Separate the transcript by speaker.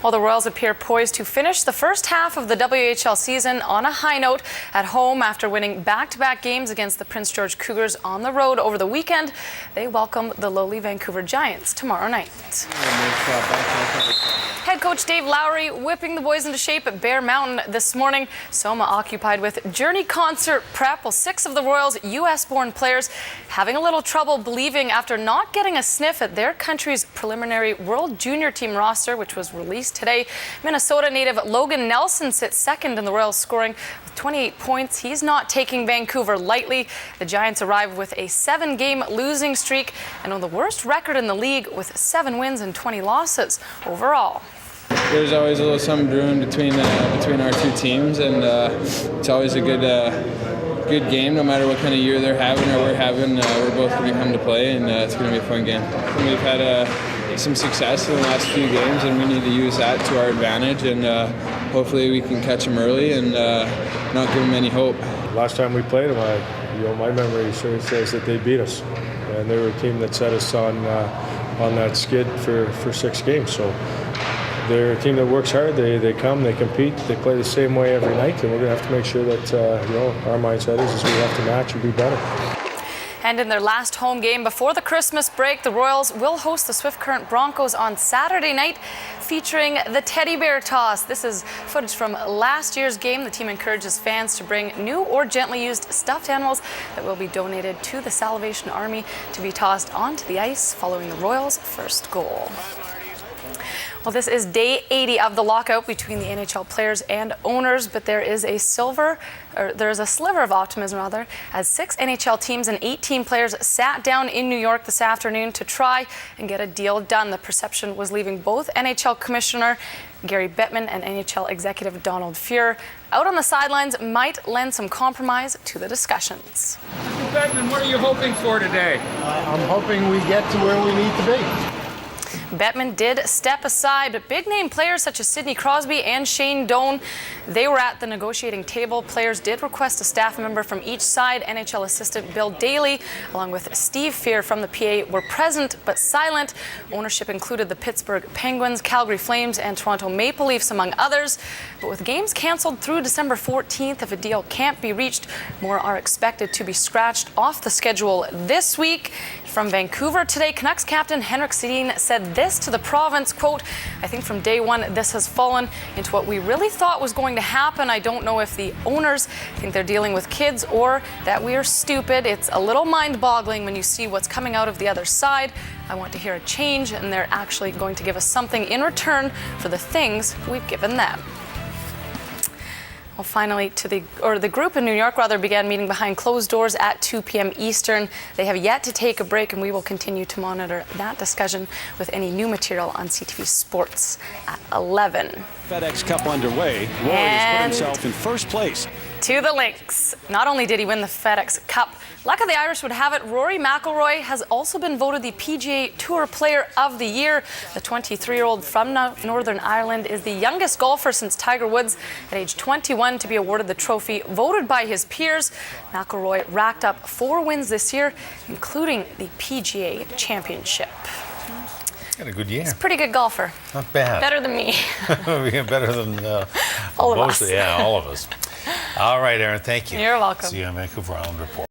Speaker 1: Well, the Royals appear poised to finish the first half of the WHL season on a high note at home after winning back-to-back games against the Prince George Cougars on the road over the weekend. They welcome the lowly Vancouver Giants tomorrow night. Head coach Dave Lowry whipping the boys into shape at Bear Mountain this morning. Soma occupied with Journey concert prep, while 6 of the Royals' U.S.-born players having a little trouble believing after not getting a sniff at their country's preliminary World Junior Team roster, which was released today. Minnesota native Logan Nelson sits second in the Royals scoring with 28 points. He's not taking Vancouver lightly. The Giants arrive with a 7-game losing streak and on the worst record in the league with 7 wins and 20 losses overall.
Speaker 2: There's always a little something brewing between our two teams, and it's always a good game, no matter what kind of year they're having or we're having. We're both going to come to play, and it's going to be a fun game. We've had some success in the last few games, and we need to use that to our advantage, and hopefully we can catch them early and not give them any hope.
Speaker 3: Last time we played them, my memory sure says that they beat us, and they were a team that set us on that skid for 6 games. So they're a team that works hard. They come, they compete, they play the same way every night, and we're going to have to make sure that our mindset is we have to match and be better.
Speaker 1: And in their last home game before the Christmas break, the Royals will host the Swift Current Broncos on Saturday night, featuring the Teddy Bear Toss. This is footage from last year's game. The team encourages fans to bring new or gently used stuffed animals that will be donated to the Salvation Army to be tossed onto the ice following the Royals' first goal. Well, this is day 80 of the lockout between the NHL players and owners, but there is a sliver of optimism, as 6 NHL teams and 18 players sat down in New York this afternoon to try and get a deal done. The perception was leaving both NHL Commissioner Gary Bettman and NHL Executive Donald Fuhr out on the sidelines might lend some compromise to the discussions.
Speaker 4: Mr. Bettman, what are you hoping for today?
Speaker 5: I'm hoping we get to where we need to be.
Speaker 1: Bettman did step aside, but big-name players such as Sidney Crosby and Shane Doan, they were at the negotiating table. Players did request a staff member from each side. NHL assistant Bill Daly, along with Steve Fear from the PA, were present but silent. Ownership included the Pittsburgh Penguins, Calgary Flames, and Toronto Maple Leafs, among others. But with games canceled through December 14th, if a deal can't be reached, more are expected to be scratched off the schedule this week. From Vancouver today, Canucks captain Henrik Sedin said this to the province, quote, "I think from day one this has fallen into what we really thought was going to happen. I don't know if the owners think they're dealing with kids or that we are stupid. It's a little mind-boggling when you see what's coming out of the other side. I want to hear a change, and they're actually going to give us something in return for the things we've given them." Well, finally, the group in New York began meeting behind closed doors at 2 p.m. Eastern. They have yet to take a break, and we will continue to monitor that discussion with any new material on CTV Sports at 11.
Speaker 6: FedEx Cup underway. Rory has put himself in first place.
Speaker 1: To the Lynx. Not only did he win the FedEx Cup, luck of the Irish would have it, Rory McIlroy has also been voted the PGA Tour Player of the Year. The 23-year-old from Northern Ireland is the youngest golfer since Tiger Woods at age 21 to be awarded the trophy, voted by his peers. McIlroy racked up 4 wins this year, including the PGA Championship.
Speaker 7: Had a good year.
Speaker 1: He's a pretty good golfer.
Speaker 7: Not bad.
Speaker 1: Better than me.
Speaker 7: Better than
Speaker 1: all of us.
Speaker 7: Yeah, all of us. All right, Erin, thank you.
Speaker 1: You're welcome.
Speaker 7: See you on Vancouver Island Report.